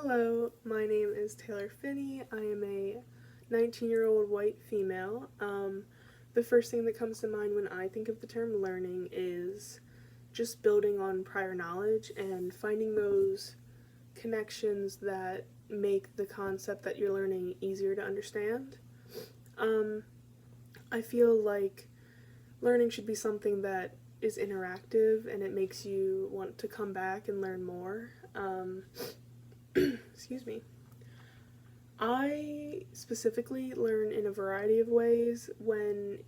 Hello, my name is Taylor Finney. I am a 19-year-old white female. The first thing that comes to mind when I think of the term learning is just building on prior knowledge and finding those connections that make the concept that you're learning easier to understand. Um, I feel like learning should be something that is interactive and it makes you want to come back and learn more. Excuse me. I specifically learn in a variety of ways when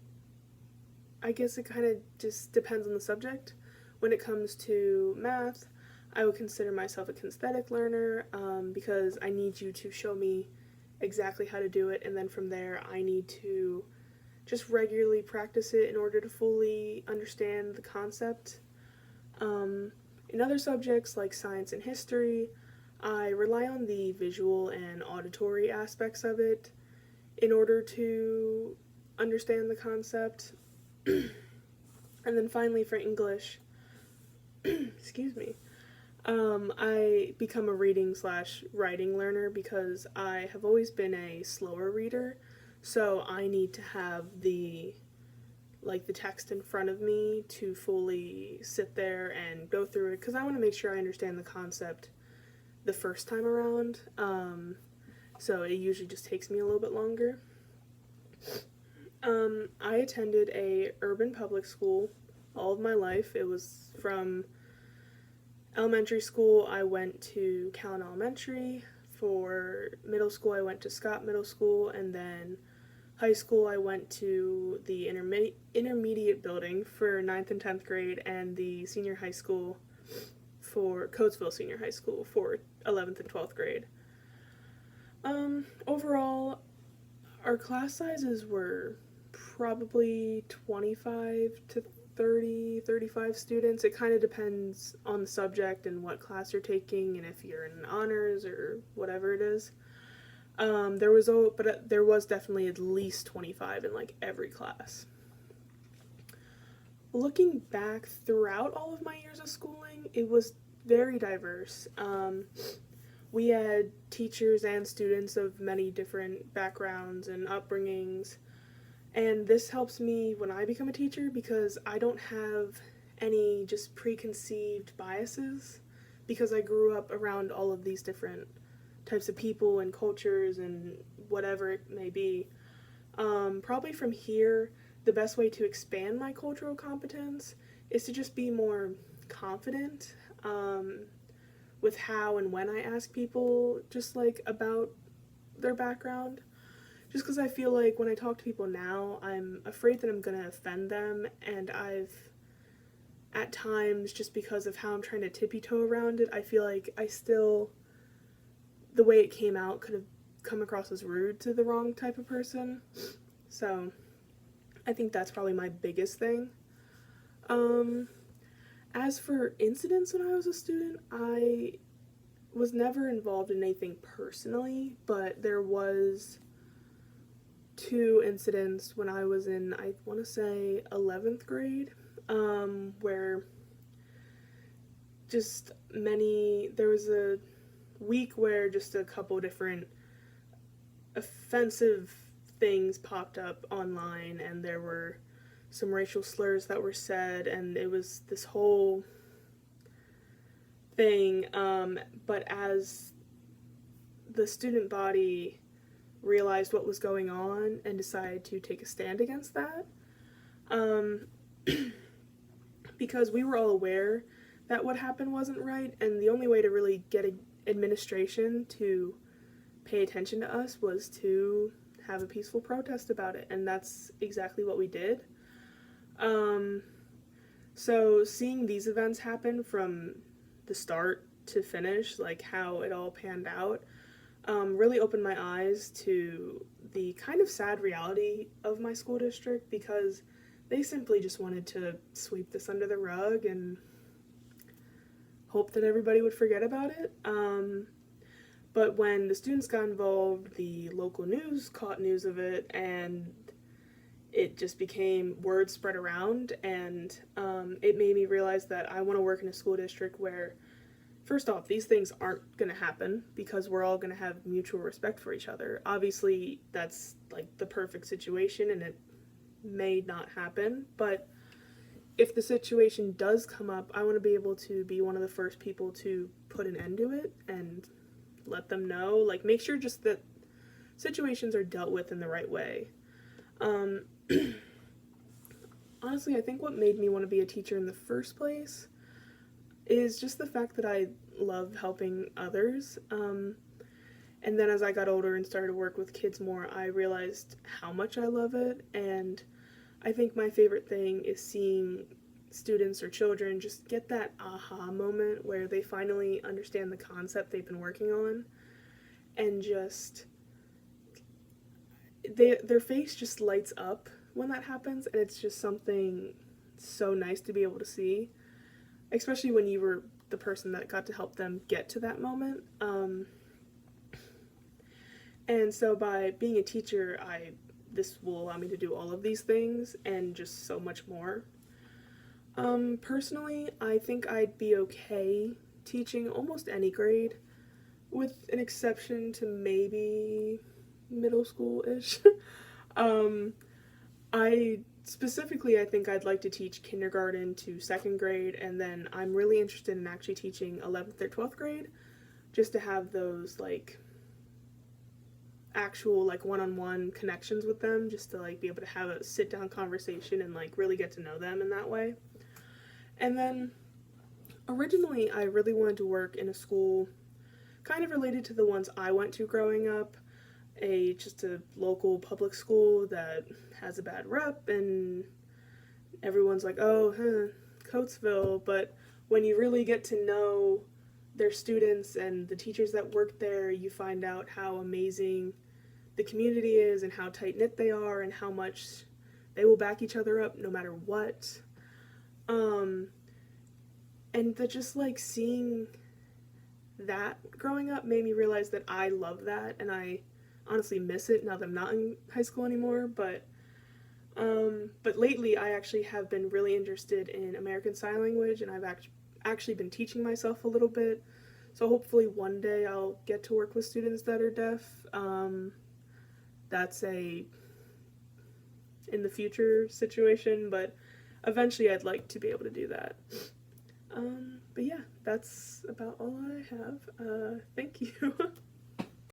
I guess it kind of just depends on the subject. When it comes to math, I would consider myself a kinesthetic learner because I need you to show me exactly how to do it, and then from there, I need to just regularly practice it in order to fully understand the concept. In other subjects like science and history, I rely on the visual and auditory aspects of it in order to understand the concept. And then finally, for English, excuse me, I become a reading slash writing learner because I have always been a slower reader, so I need to have the text in front of me to fully sit there and go through it because I want to make sure I understand the concept the first time around. So it usually just takes me a little bit longer. I attended a urban public school all of my life. It was from elementary school, I went to Callan Elementary. For middle school, I went to Scott Middle School, and then high school, I went to the intermediate building for 9th and 10th grade, and the senior high school for Coatesville Senior High School for 11th and 12th grade. Overall, our class sizes were probably 25 to 30, 35 students. It kind of depends on the subject and what class you're taking and if you're in honors or whatever it is. There was definitely at least 25 in like every class. Looking back throughout all of my years of schooling, it was very diverse. We had teachers and students of many different backgrounds and upbringings. And this helps me when I become a teacher because I don't have any just preconceived biases because I grew up around all of these different types of people and cultures and whatever it may be. Probably from here, the best way to expand my cultural competence is to just be more confident with how and when I ask people just like about their background. Just because I feel like when I talk to people now, I'm afraid that I'm going to offend them, and I've, at times, just because of how I'm trying to tippy-toe around it, I feel like the way it came out could have come across as rude to the wrong type of person. So, I think that's probably my biggest thing. As for incidents when I was a student, I was never involved in anything personally, but there was two incidents when I was in, I want to say, 11th grade, where there was a week where just a couple different offensive things popped up online, and there were some racial slurs that were said, and it was this whole thing, but as the student body realized what was going on and decided to take a stand against that. Because we were all aware that what happened wasn't right, and the only way to really get administration to pay attention to us was to have a peaceful protest about it, and that's exactly what we did. So seeing these events happen from the start to finish, like how it all panned out, really opened my eyes to the kind of sad reality of my school district because they simply just wanted to sweep this under the rug and hope that everybody would forget about it. But when the students got involved, the local news caught news of it, and it just became word spread around, and it made me realize that I want to work in a school district where first off, these things aren't going to happen because we're all going to have mutual respect for each other. Obviously, that's like the perfect situation and it may not happen, but if the situation does come up, I want to be able to be one of the first people to put an end to it and let them know, like make sure just that situations are dealt with in the right way. Um, Honestly, I think what made me want to be a teacher in the first place is just the fact that I love helping others. And then as I got older and started to work with kids more, I realized how much I love it. And I think my favorite thing is seeing students or children just get that aha moment where they finally understand the concept they've been working on and just their face just lights up when that happens, and it's just something so nice to be able to see, especially when you were the person that got to help them get to that moment. And so by being a teacher, this will allow me to do all of these things and just so much more. Personally, I think I'd be okay teaching almost any grade, with an exception to maybe middle school-ish. I think I'd like to teach kindergarten to 2nd grade, and then I'm really interested in actually teaching 11th or 12th grade, just to have those, like, actual, like, one-on-one connections with them, just to, like, be able to have a sit-down conversation and, like, really get to know them in that way. And then, originally, I really wanted to work in a school kind of related to the ones I went to growing up, just a local public school that has a bad rep, and everyone's like, oh, Coatesville, but when you really get to know their students and the teachers that work there, you find out how amazing the community is and how tight-knit they are and how much they will back each other up no matter what. And just like seeing that growing up made me realize that I love that, and I honestly miss it now that I'm not in high school anymore. But lately I actually have been really interested in American Sign Language, and I've actually been teaching myself a little bit. So hopefully one day I'll get to work with students that are deaf. That's a in the future situation, but eventually I'd like to be able to do that. But yeah, that's about all I have. Thank you.